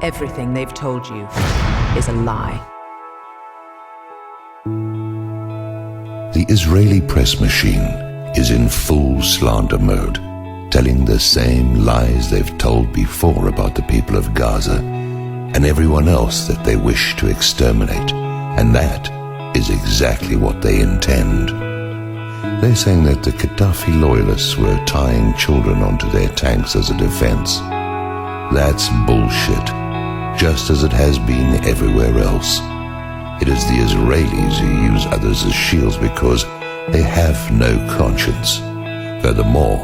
Everything they've told you is a lie. The Israeli press machine is in full slander mode, telling the same lies they've told before about the people of Gaza and everyone else that they wish to exterminate, and that is exactly what they intend. They're saying that the Gaddafi loyalists were tying children onto their tanks as a defense. That's bullshit, just as it has been everywhere else. It is the Israelis who use others as shields because they have no conscience. Furthermore,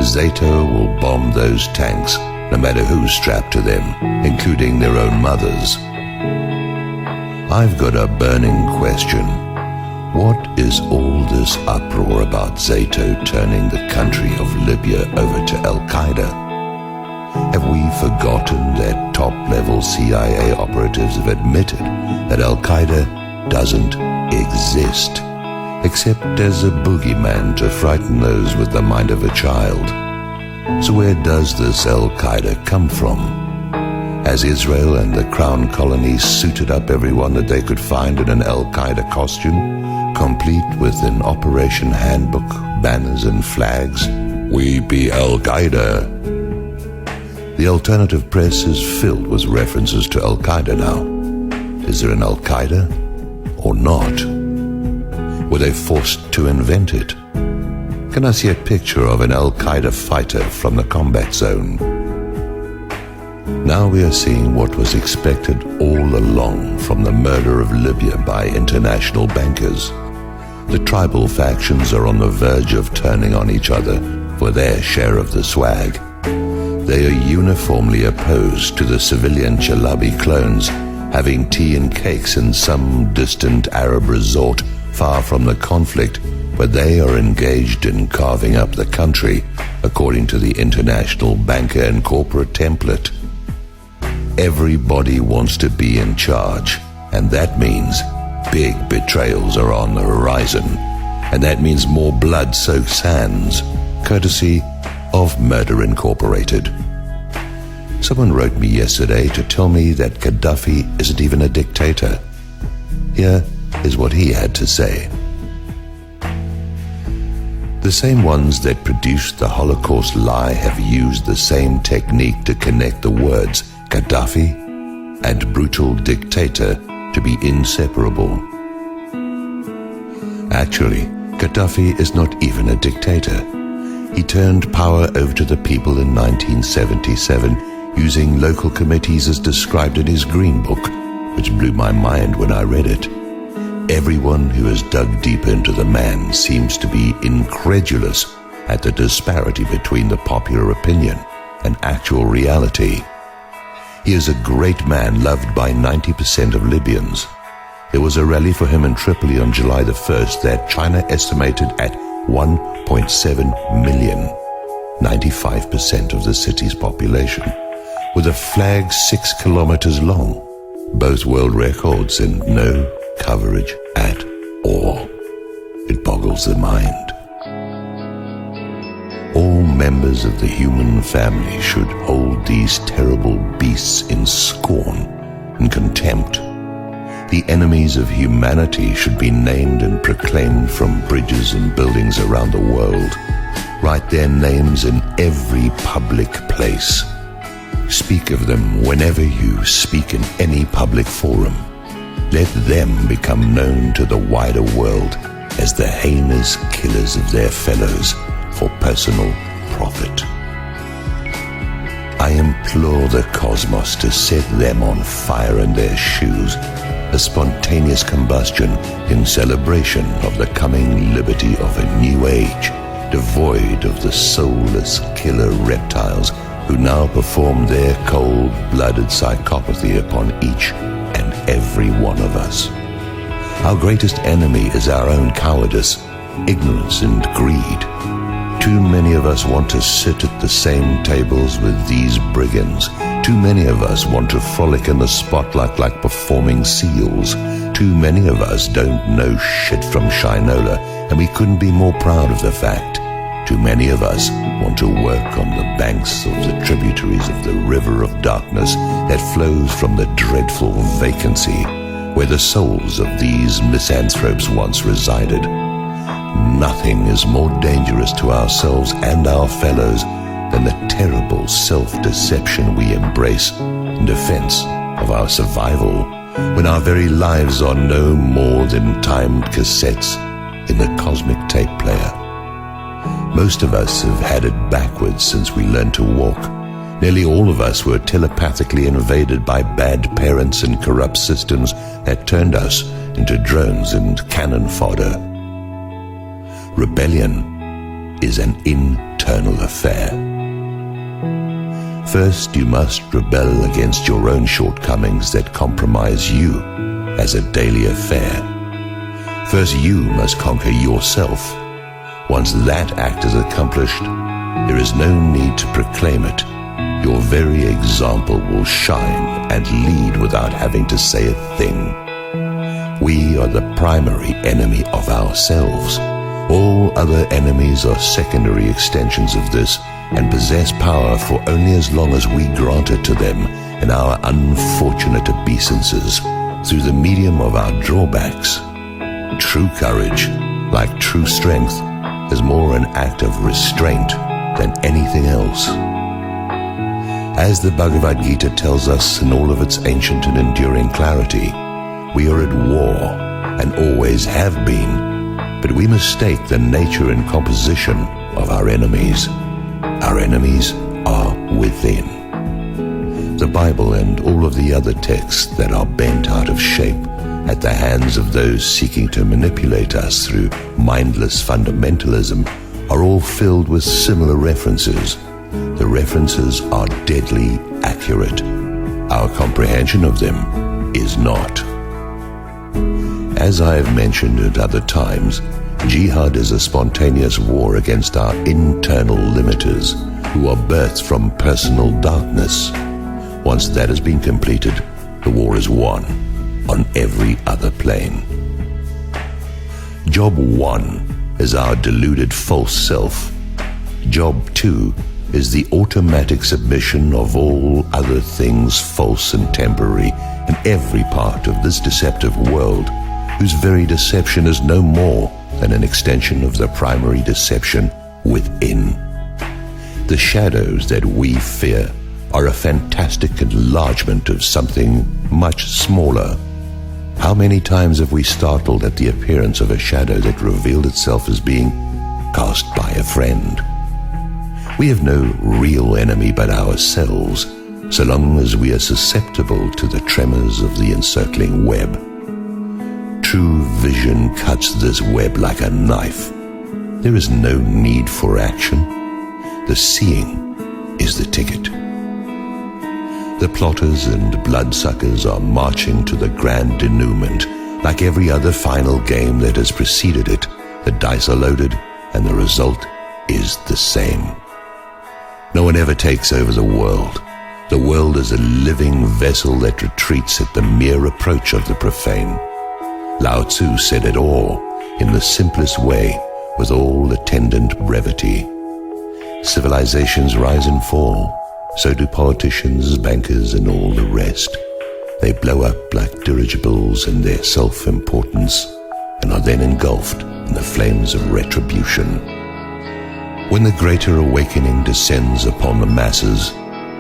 Zato will bomb those tanks no matter who's strapped to them, including their own mothers. I've got a burning question. What is all this uproar about Zato turning the country of Libya over to Al-Qaeda? Have we forgotten that top-level CIA operatives have admitted that Al-Qaeda doesn't exist, except as a boogeyman to frighten those with the mind of a child? So where does this Al-Qaeda come from? Has Israel and the Crown Colonies suited up everyone that they could find in an Al-Qaeda costume, complete with an operation handbook, banners and flags? We be Al-Qaeda. The alternative press is filled with references to Al-Qaeda now. Is there an Al-Qaeda or not? Were they forced to invent it? Can I see a picture of an Al-Qaeda fighter from the combat zone? Now we are seeing what was expected all along from the murder of Libya by international bankers. The tribal factions are on the verge of turning on each other for their share of the swag. They are uniformly opposed to the civilian Chalabi clones having tea and cakes in some distant Arab resort far from the conflict, but they are engaged in carving up the country according to the international banker and corporate template. Everybody wants to be in charge, and that means big betrayals are on the horizon, and that means more blood-soaked sands, courtesy of Murder Incorporated. Someone wrote me yesterday to tell me that Gaddafi isn't even a dictator. Here is what he had to say. The same ones that produced the Holocaust lie have used the same technique to connect the words Gaddafi and brutal dictator to be inseparable. Actually, Gaddafi is not even a dictator. He turned power over to the people in 1977 using local committees as described in his Green Book, which blew my mind when I read it. Everyone who has dug deep into the man seems to be incredulous at the disparity between the popular opinion and actual reality. He is a great man loved by 90% of Libyans. There was a rally for him in Tripoli on July the 1st that China estimated at 1.7 million, 95% of the city's population, with a flag 6 kilometers long, both world records and no coverage at all. It boggles the mind. All members of the human family should hold these terrible beasts in scorn and contempt. The enemies of humanity should be named and proclaimed from bridges and buildings around the world. Write their names in every public place. Speak of them whenever you speak in any public forum. Let them become known to the wider world as the heinous killers of their fellows for personal profit. I implore the cosmos to set them on fire in their shoes, a spontaneous combustion in celebration of the coming liberty of a new age, devoid of the soulless killer reptiles who now perform their cold-blooded psychopathy upon each and every one of us. Our greatest enemy is our own cowardice, ignorance and greed. Too many of us want to sit at the same tables with these brigands. Too many of us want to frolic in the spotlight like performing seals. Too many of us don't know shit from Shinola, and we couldn't be more proud of the fact. Too many of us want to work on the banks of the tributaries of the river of darkness that flows from the dreadful vacancy where the souls of these misanthropes once resided. Nothing is more dangerous to ourselves and our fellows than the terrible self-deception we embrace in defense of our survival when our very lives are no more than timed cassettes in the cosmic tape player. Most of us have had it backwards since we learned to walk. Nearly all of us were telepathically invaded by bad parents and corrupt systems that turned us into drones and cannon fodder. Rebellion is an internal affair. First, you must rebel against your own shortcomings that compromise you as a daily affair. First, you must conquer yourself. Once that act is accomplished, there is no need to proclaim it. Your very example will shine and lead without having to say a thing. We are the primary enemy of ourselves. All other enemies are secondary extensions of this and possess power for only as long as we grant it to them in our unfortunate obeisances through the medium of our drawbacks. True courage, like true strength, is more an act of restraint than anything else. As the Bhagavad Gita tells us in all of its ancient and enduring clarity, we are at war and always have been, but we mistake the nature and composition of our enemies. Our enemies are within. The Bible and all of the other texts that are bent out of shape at the hands of those seeking to manipulate us through mindless fundamentalism are all filled with similar references. The references are deadly accurate. Our comprehension of them is not. As I have mentioned at other times, jihad is a spontaneous war against our internal limiters, who are birthed from personal darkness. Once that has been completed, the war is won on every other plane. Job 1 is our deluded false self. Job 2 is the automatic submission of all other things false and temporary in every part of this deceptive world, whose very deception is no more than an extension of the primary deception within. The shadows that we fear are a fantastic enlargement of something much smaller. How many times have we startled at the appearance of a shadow that revealed itself as being cast by a friend? We have no real enemy but ourselves, so long as we are susceptible to the tremors of the encircling web. True vision cuts this web like a knife. There is no need for action. The seeing is the ticket. The plotters and bloodsuckers are marching to the grand denouement. Like every other final game that has preceded it, the dice are loaded and the result is the same. No one ever takes over the world. The world is a living vessel that retreats at the mere approach of the profane. Lao Tzu said it all in the simplest way, with all attendant brevity. Civilizations rise and fall, so do politicians, bankers, and all the rest. They blow up like dirigibles in their self-importance and are then engulfed in the flames of retribution. When the greater awakening descends upon the masses,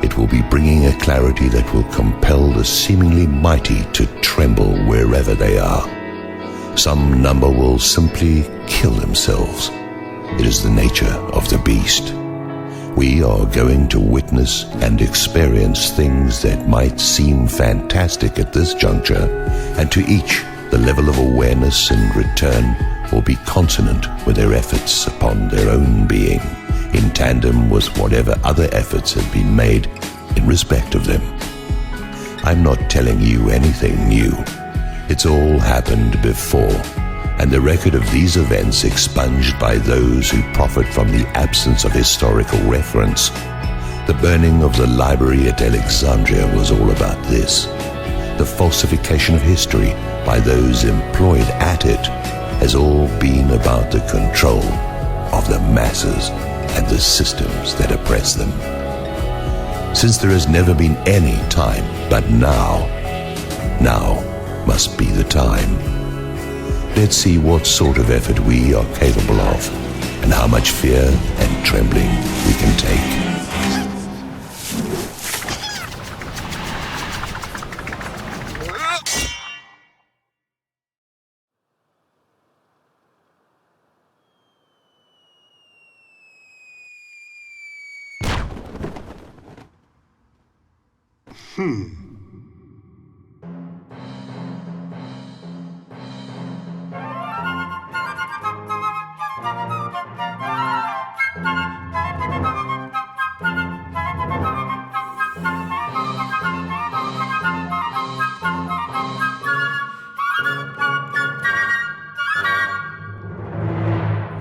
it will be bringing a clarity that will compel the seemingly mighty to tremble wherever they are. Some number will simply kill themselves. It is the nature of the beast. We are going to witness and experience things that might seem fantastic at this juncture, and to each the level of awareness and return will be consonant with their efforts upon their own being, in tandem with whatever other efforts have been made in respect of them. I'm not telling you anything new. It's all happened before, and the record of these events expunged by those who profit from the absence of historical reference. The burning of the library at Alexandria was all about this. The falsification of history by those employed at it has all been about the control of the masses and the systems that oppress them. Since there has never been any time but now, now must be the time. Let's see what sort of effort we are capable of and how much fear and trembling we can take.